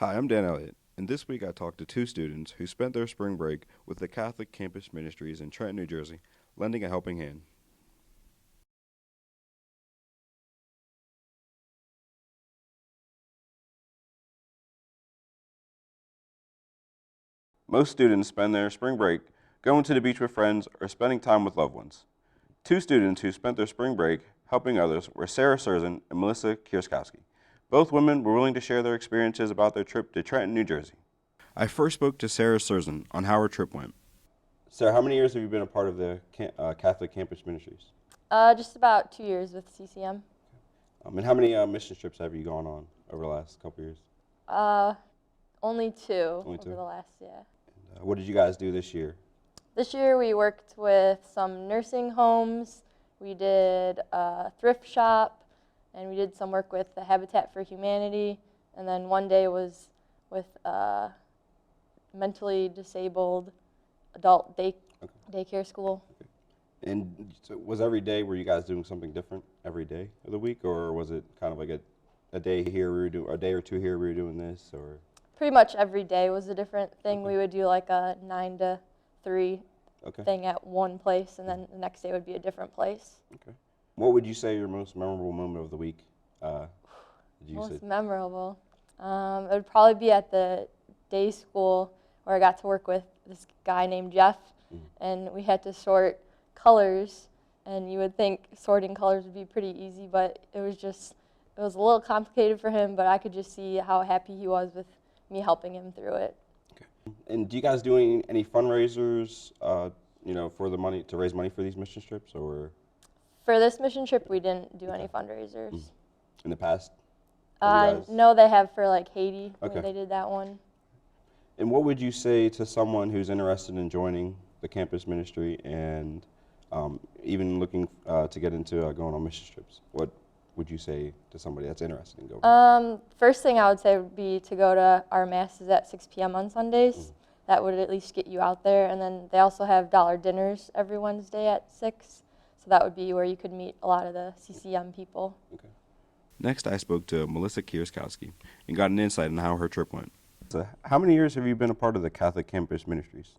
Hi, I'm Dan Elliott, and this week I talked to two students who spent their spring break with the Catholic Campus Ministries in Trenton, New Jersey, lending a helping hand. Most students spend their spring break going to the beach with friends or spending time with loved ones. Two students who spent their spring break helping others were Sarah Surzan and Melissa Kierskowski. Both women were willing to share their experiences about their trip to Trenton, New Jersey. I first spoke to Sarah Surzan on how her trip went. Sarah, how many years have you been a part of the Catholic Campus Ministries? Just about 2 years with CCM. And how many mission trips have you gone on over the last couple years? Only two Only two? over the last, yeah. What did you guys do this year? This year we worked with some nursing homes, we did a thrift shop, and we did some work with the Habitat for Humanity, and then one day was with mentally disabled adult daycare school. Okay. And so was every day, were you guys doing something different every day of the week, or was it kind of like a day here we were doing, a day or two here we were doing this, or? Pretty much every day was a different thing. Okay. We would do like a 9 to 3 Okay. thing at one place, and then the next day would be a different place. Okay. What would you say your most memorable moment of the week? Most memorable? It would probably be at the day school where I got to work with this guy named Jeff, and we had to sort colors, and you would think sorting colors would be pretty easy, but it was a little complicated for him, but I could just see how happy he was with me helping him through it. Okay. And do you guys do any fundraisers, for the money, to raise money for these mission trips, or? For this mission trip, we didn't do any fundraisers. In the past? No, they have for like Haiti. Okay. They did that one. And what would you say to someone who's interested in joining the campus ministry and even looking to get into going on mission trips? What would you say to somebody that's interested in going? First thing I would say would be to go to our masses at 6 p.m. on Sundays. That would at least get you out there. And then they also have dollar dinners every Wednesday at 6. So that would be where you could meet a lot of the CCM people. Okay. Next, I spoke to Melissa Kierskowski and got an insight on how her trip went. So how many years have you been a part of the Catholic Campus Ministries?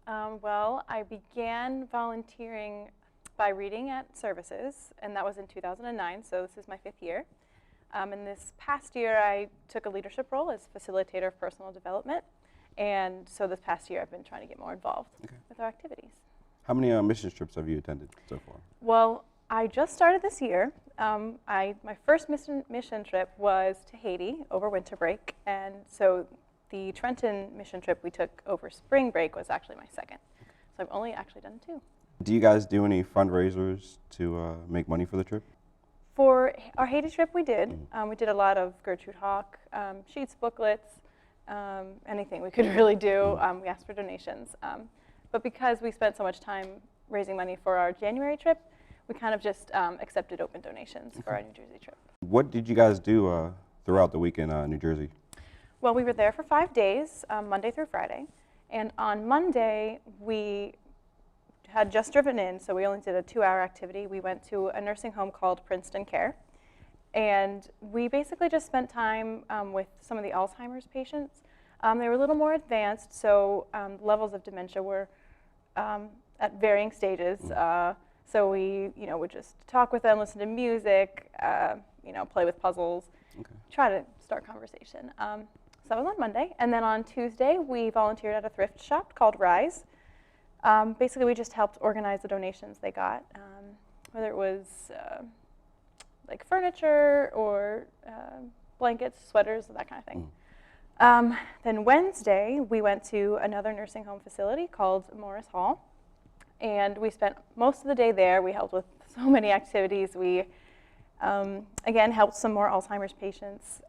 Well, I began volunteering by reading at services, and that was in 2009, so this is my 5th year. And this past year, I took a leadership role as facilitator of personal development, and so this past year, I've been trying to get more involved with our activities. How many mission trips have you attended so far? Well, I just started this year. My first mission trip was to Haiti over winter break, and so the Trenton mission trip we took over spring break was actually my second. So I've only actually done 2. Do you guys do any fundraisers to make money for the trip? For our Haiti trip, we did. We did a lot of Gertrude Hawk, sheets, booklets, anything we could really do. We asked for donations. But because we spent so much time raising money for our January trip, we kind of just accepted open donations for our New Jersey trip. What did you guys do throughout the week in New Jersey? Well, we were there for 5 days, Monday through Friday. And on Monday, we had just driven in, so we only did a 2-hour activity. We went to a nursing home called Princeton Care. And we basically just spent time with some of the Alzheimer's patients. They were a little more advanced, so levels of dementia were at varying stages. So we, would just talk with them, listen to music, play with puzzles, try to start conversation. So that was on Monday. And then on Tuesday, we volunteered at a thrift shop called Rise. Basically, we just helped organize the donations they got, whether it was like furniture or blankets, sweaters, that kind of thing. Then Wednesday, we went to another nursing home facility called Morris Hall. And we spent most of the day there. We helped with so many activities. We, again, helped some more Alzheimer's patients.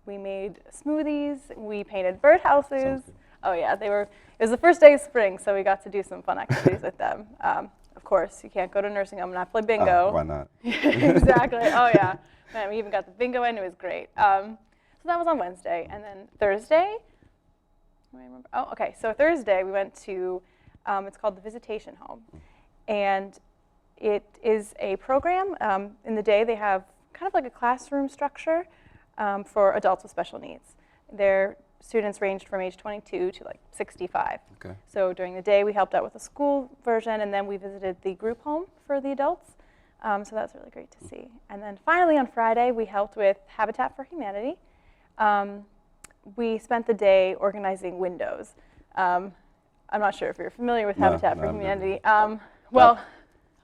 We made smoothies. We painted birdhouses. Oh, yeah. It was the first day of spring, so we got to do some fun activities with them. Of course, you can't go to a nursing home and not play bingo. Why not? Exactly. Oh, yeah. Man, we even got the bingo in. It was great. So that was on Wednesday. And then Thursday, I remember. Oh, okay. So Thursday, we went to it's called the Visitation Home, and it is a program. In the day, they have kind of like a classroom structure for adults with special needs. Their students ranged from age 22 to like 65. Okay. So during the day, we helped out with the school version, and then we visited the group home for the adults. So that's really great to see. And then finally on Friday, we helped with Habitat for Humanity. We spent the day organizing windows. I'm not sure if you're familiar with Habitat for Humanity. Well,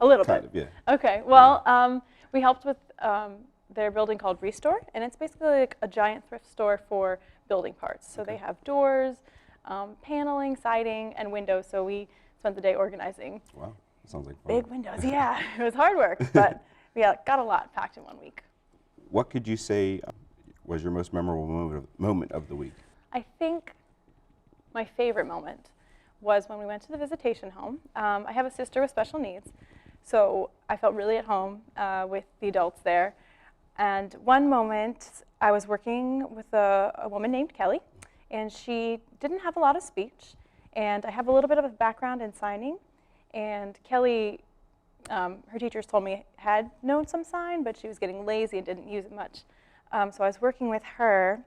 a little bit. Kind of, yeah. Okay, well, we helped with their building called Restore, and it's basically like a giant thrift store for building parts. So they have doors, paneling, siding, and windows. So we spent the day organizing. Wow, that sounds like fun. Big windows, yeah. It was hard work, but we got a lot packed in 1 week. What could you say was your most memorable moment of the week? I think my favorite moment was when we went to the visitation home. I have a sister with special needs, so I felt really at home with the adults there. And one moment, I was working with a woman named Kelly, and she didn't have a lot of speech, and I have a little bit of a background in signing, and Kelly, her teachers told me, had known some sign, but she was getting lazy and didn't use it much. So I was working with her,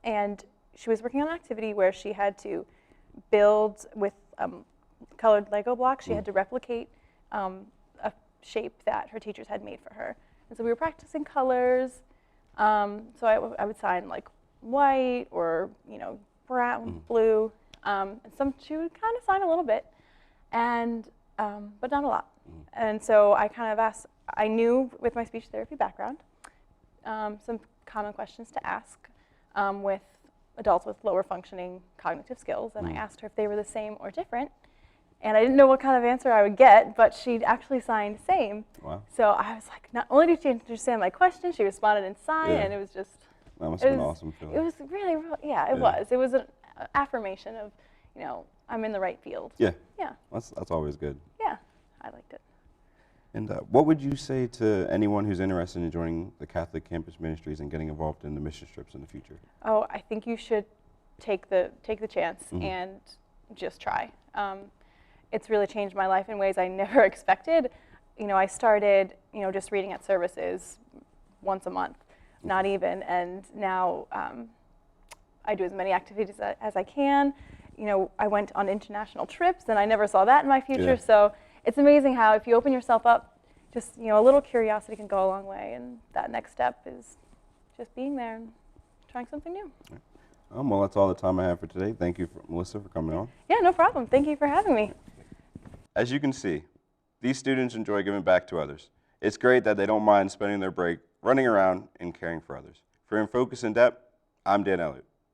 and she was working on an activity where she had to build with colored Lego blocks. She had to replicate a shape that her teachers had made for her. And so we were practicing colors. So I would sign like white or brown, blue. And she would kind of sign a little bit, and but not a lot. And so I kind of asked. I knew with my speech therapy background some common questions to ask with adults with lower functioning cognitive skills, and I asked her if they were the same or different. And I didn't know what kind of answer I would get, but she'd actually signed same. Wow. So I was like, not only did she understand my question, she responded in sign, and it was just. That must have been an awesome feeling. It was really, yeah, it was. It was an affirmation of, I'm in the right field. Yeah. Yeah. That's always good. Yeah, I liked it. And what would you say to anyone who's interested in joining the Catholic Campus Ministries and getting involved in the mission trips in the future? Oh, I think you should take the chance and just try. It's really changed my life in ways I never expected. I started, just reading at services once a month, not even, and now I do as many activities as I can. I went on international trips, and I never saw that in my future. Yeah. So it's amazing how if you open yourself up, just a little curiosity can go a long way, and that next step is just being there and trying something new. Well, that's all the time I have for today. Thank you, Melissa, for coming on. Yeah, no problem. Thank you for having me. As you can see, these students enjoy giving back to others. It's great that they don't mind spending their break running around and caring for others. For In Focus in Depth, I'm Dan Elliott.